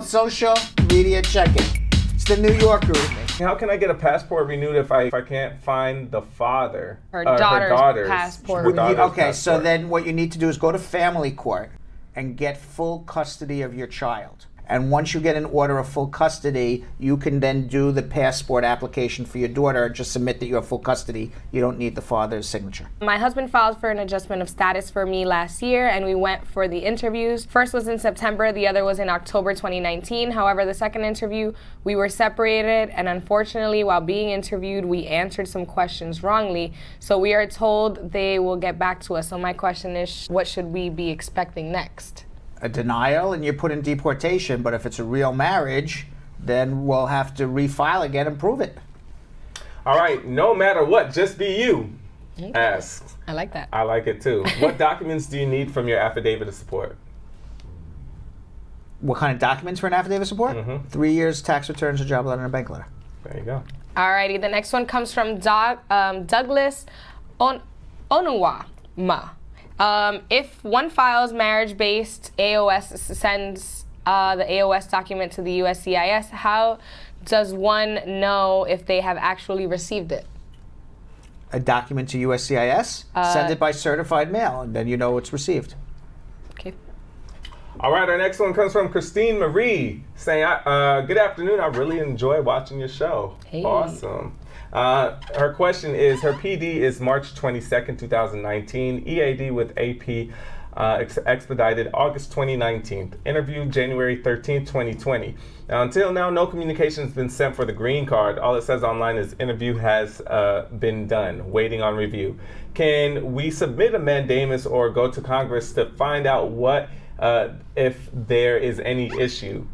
social media check-in. It's the New Yorker with me. How can I get a passport renewed if I can't find the father? Her daughter's passport. So then what you need to do is go to family court and get full custody of your child. And once you get an order of full custody, you can then do the passport application for your daughter. Just submit that you have full custody. You don't need the father's signature. My husband filed for an adjustment of status for me last year, and we went for the interviews. First was in September, the other was in October 2019. However, the second interview, we were separated, and unfortunately, while being interviewed, we answered some questions wrongly. So we are told they will get back to us. So my question is, what should we be expecting next? A denial, and you're put in deportation. But if it's a real marriage, then we'll have to refile again and prove it. All right, no matter what, just be you. Okay. Asks. I like that. I like it too. What documents do you need from your affidavit of support? What kind of documents for an affidavit of support? 3 years, tax returns, a job letter, and a bank letter. There you go. Alrighty, the next one comes from Douglas Onuwama. If one files marriage-based AOS sends the AOS document to the USCIS, how does one know if they have actually received it? A document to USCIS? Send it by certified mail, and then you know it's received. Okay. All right, our next one comes from Christine Marie saying, good afternoon, I really enjoy watching your show. Hey. Awesome. Her question is, her PD is March 22nd, 2019, EAD with AP expedited August 2019, interview January 13th, 2020. Now, until now, no communication has been sent for the green card. All it says online is interview has been done, waiting on review. Can we submit a mandamus or go to Congress to find out what if there is any issue?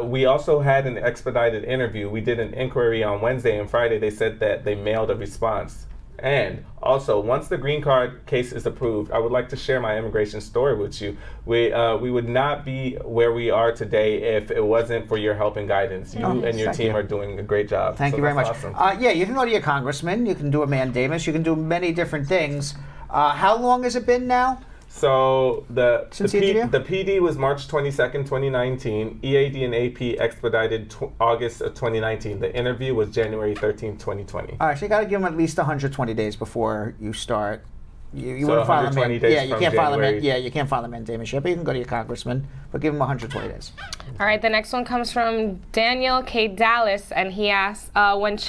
We also had an expedited interview. We did an inquiry on Wednesday and Friday. They said that they mailed a response. And also, once the green card case is approved, I would like to share my immigration story with you. We would not be where we are today if it wasn't for your help and guidance. You and your team are doing a great job. Thank you very much. Awesome. Yeah, you can go to your congressman. You can do a mandamus. You can do many different things. How long has it been now? So the PD was March 22nd, 2019. EAD and AP expedited August of 2019. The interview was January 13th, 2020. All right, so you got to give them at least 120 days before you start. You so wouldn't file 120 days you can't file you can't file a mandamus yet, but you can go to your congressman, but give them 120 days. All right, the next one comes from Daniel K. Dallas, and he asks, when do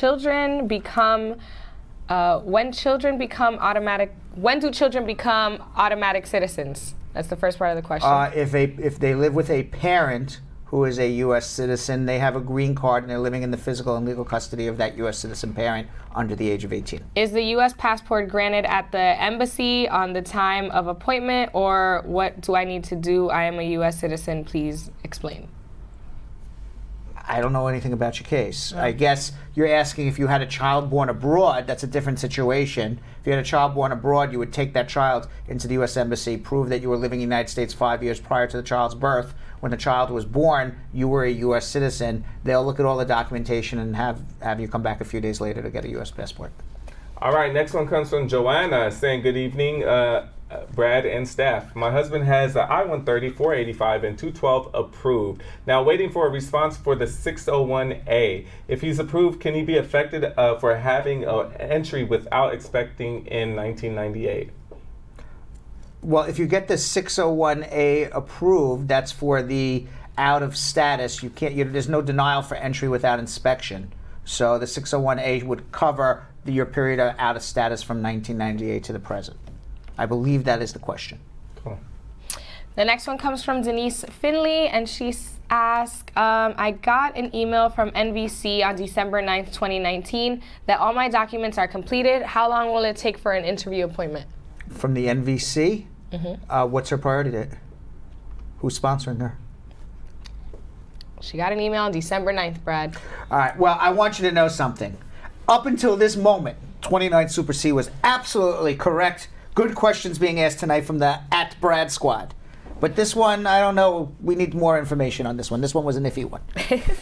children become automatic citizens? That's the first part of the question. If they live with a parent who is a U.S. citizen, they have a green card and they're living in the physical and legal custody of that U.S. citizen parent under the age of 18. Is the U.S. passport granted at the embassy on the time of appointment, or what do I need to do? I am a U.S. citizen. Please explain. I don't know anything about your case. I guess you're asking if you had a child born abroad. That's a different situation. If you had a child born abroad, you would take that child into the U.S. Embassy, prove that you were living in the United States 5 years prior to the child's birth. When the child was born, you were a U.S. citizen. They'll look at all the documentation and have you come back a few days later to get a U.S. passport. All right, next one comes from Joanna saying, good evening, Brad and staff. My husband has an I-130, 485, and 212 approved. Now waiting for a response for the 601A. If he's approved, can he be affected for having an entry without expecting in 1998? Well, if you get the 601A approved, that's for the out of status. You can't. There's no denial for entry without inspection. So the 601A would cover your period of out of status from 1998 to the present. I believe that is the question. Cool. The next one comes from Denise Finley, and she asked, I got an email from NVC on December 9th, 2019, that all my documents are completed. How long will it take for an interview appointment? From the NVC? Mm-hmm. What's her priority date? Who's sponsoring her? She got an email on December 9th, Brad. All right, well, I want you to know something. Up until this moment, 29 Super C was absolutely correct. Good questions being asked tonight from the @Brad squad. But this one, I don't know. We need more information on this one. This one was an iffy one.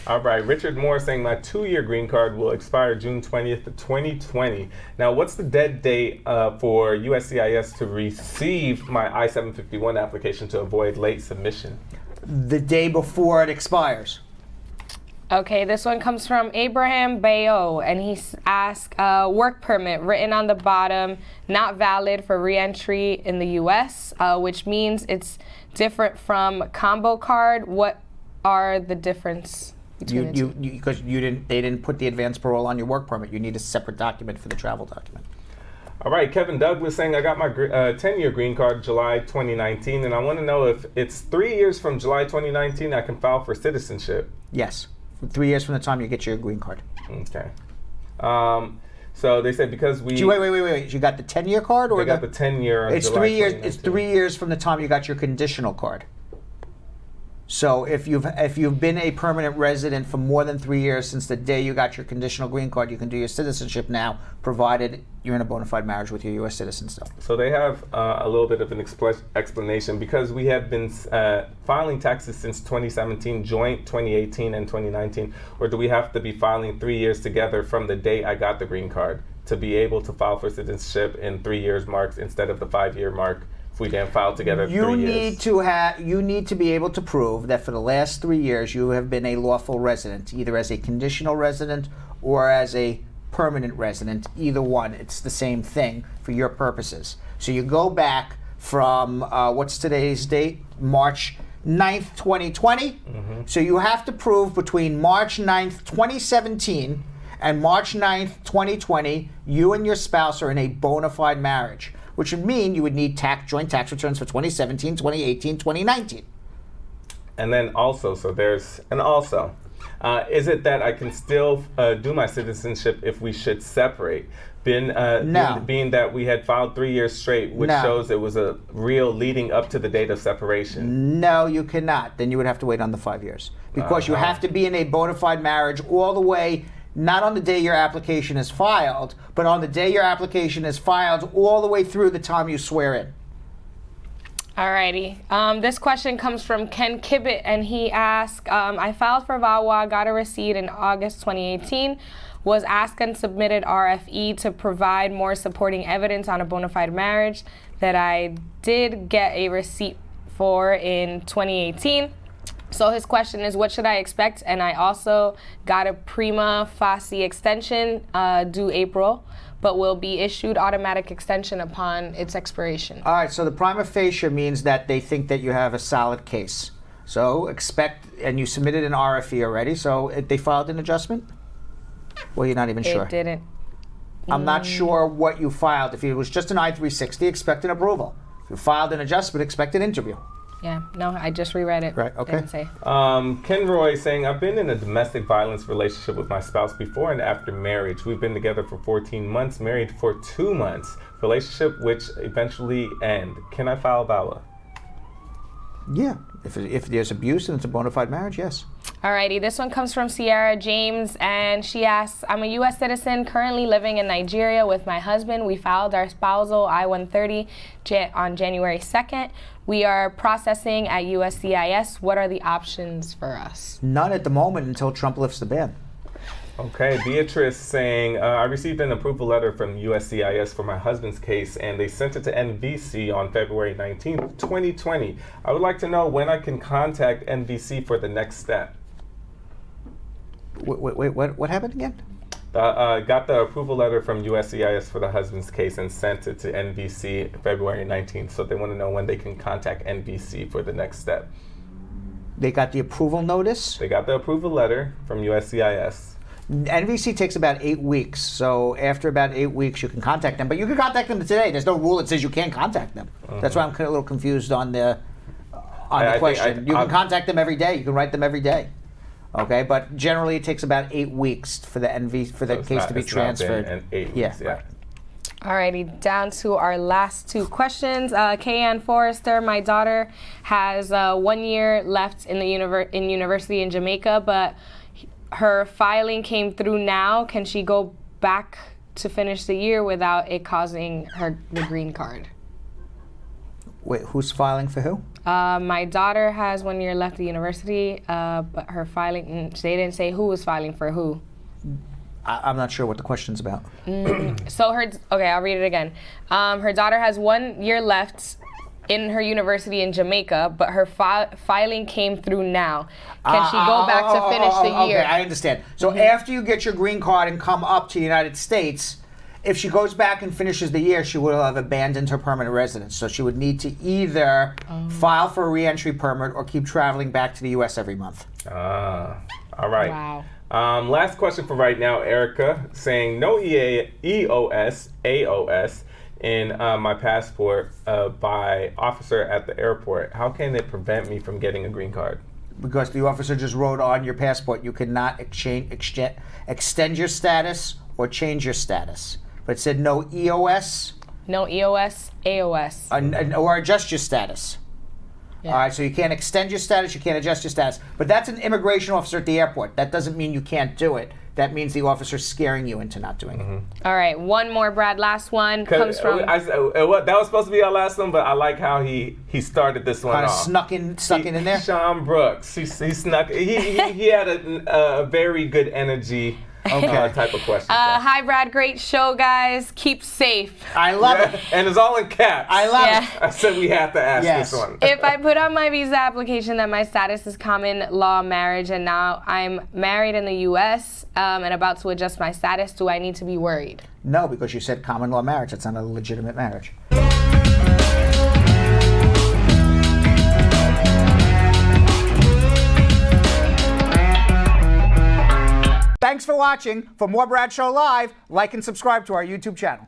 All right, Richard Moore saying my 2-year green card will expire June 20th, 2020. Now, what's the dead date for USCIS to receive my I-751 application to avoid late submission? the day before it expires. Okay, this one comes from Abraham Bayo, and he asked, work permit written on the bottom, not valid for re-entry in the U.S., which means it's different from combo card. What are the difference between the two? Because they didn't put the advance parole on your work permit. You need a separate document for the travel document. All right, Kevin Douglas saying, I got my 10-year green card July 2019, and I want to know if it's 3 years from July 2019 I can file for citizenship. Yes. 3 years from the time you get your green card. Okay. So they said because we... Wait. You got the 10-year card? Or got the 10-year on it's July 3 years. 2019. It's 3 years from the time you got your conditional card. So if you've been a permanent resident for more than 3 years since the day you got your conditional green card, you can do your citizenship now, provided you're in a bona fide marriage with your U.S. citizen still. So they have a little bit of an explanation. Because we have been filing taxes since 2017, joint 2018 and 2019, or do we have to be filing 3 years together from the day I got the green card to be able to file for citizenship in 3 years marks instead of the 5-year mark? If we didn't file together 3 years. You need to be able to prove that for the last 3 years you have been a lawful resident, either as a conditional resident or as a permanent resident. Either one, it's the same thing for your purposes. So you go back from what's today's date? March 9th, 2020. Mm-hmm. So you have to prove between March 9th, 2017 and March 9th, 2020, you and your spouse are in a bona fide marriage, which would mean you would need joint tax returns for 2017, 2018, 2019. And then also, so there's an also. Is it that I can still do my citizenship if we should separate? No. Being that we had filed 3 years straight, which shows it was a real leading up to the date of separation. No, you cannot. Then you would have to wait on the 5 years. Because you have to be in a bona fide marriage all the way, not on the day your application is filed, but on the day your application is filed all the way through the time you swear in. Alrighty. This question comes from Ken Kibbett, and he asked, I filed for VAWA, got a receipt in August 2018, was asked and submitted RFE to provide more supporting evidence on a bona fide marriage that I did get a receipt for in 2018. So his question is, what should I expect? And I also got a prima facie extension due April, but will be issued automatic extension upon its expiration. All right, so the prima facie means that they think that you have a solid case. So expect, and you submitted an RFE already, so they filed an adjustment? Well, you're not even sure. It didn't. I'm not sure what you filed. If it was just an I-360, expect an approval. If you filed an adjustment, expect an interview. Yeah, no, I just reread it. Right, okay. Didn't say. Ken Roy saying, I've been in a domestic violence relationship with my spouse before and after marriage. We've been together for 14 months, married for 2 months. Relationship which eventually end. Can I file VAWA? Yeah, if there's abuse and it's a bona fide marriage, yes. Alrighty, this one comes from Sierra James, and she asks, I'm a U.S. citizen currently living in Nigeria with my husband. We filed our spousal I-130 on January 2nd. We are processing at USCIS. What are the options for us? None at the moment until Trump lifts the ban. Okay, Beatrice saying, I received an approval letter from USCIS for my husband's case, and they sent it to NVC on February 19th, 2020. I would like to know when I can contact NVC for the next step. Wait, what happened again? Got the approval letter from USCIS for the husband's case and sent it to NVC February 19th. So they want to know when they can contact NVC for the next step. They got the approval notice? They got the approval letter from USCIS. NVC takes about 8 weeks. So after about 8 weeks, you can contact them. But you can contact them today. There's no rule that says you can't contact them. Mm-hmm. That's why I'm a little confused on the question. You can contact them every day. You can write them every day. Okay, but generally it takes about 8 weeks for the case to be transferred. And 8 weeks, yeah. Alrighty, down to our last 2 questions. Kayanne Forrester, my daughter has 1 year left in university in Jamaica, but her filing came through now. Can she go back to finish the year without it causing her the green card? Wait, who's filing for who? My daughter has 1 year left at university, but her filing, they didn't say who was filing for who. I'm not sure what the question's about. Okay, I'll read it again. Her daughter has 1 year left in her university in Jamaica, but her filing came through now. Can she go back to finish the year? Okay, I understand. So after you get your green card and come up to the United States, if she goes back and finishes the year, she will have abandoned her permanent residence. So she would need to either file for a re-entry permit or keep traveling back to the U.S. every month. All right. Wow. Last question for right now, Erica, saying no EOS, AOS in my passport by officer at the airport. How can it prevent me from getting a green card? Because the officer just wrote on your passport, you cannot extend your status or change your status. But it said no EOS. No EOS, AOS. Or adjust your status. Yeah. All right, so you can't extend your status, you can't adjust your status. But that's an immigration officer at the airport. That doesn't mean you can't do it. That means the officer's scaring you into not doing it. All right, one more, Brad. Last one comes from... that was supposed to be our last one, but I like how he started this one Kind of off. stuck in there? Sean Brooks, he snuck. He had a very good energy. Type of question. Hi, Brad. Great show, guys. Keep safe. I love it. And it's all in caps. I love it. I said we have to ask this one. If I put on my visa application that my status is common law marriage and now I'm married in the U.S. And about to adjust my status, do I need to be worried? No, because you said common law marriage. That's not a legitimate marriage. Thanks for watching. For more Brad Show Live, like and subscribe to our YouTube channel.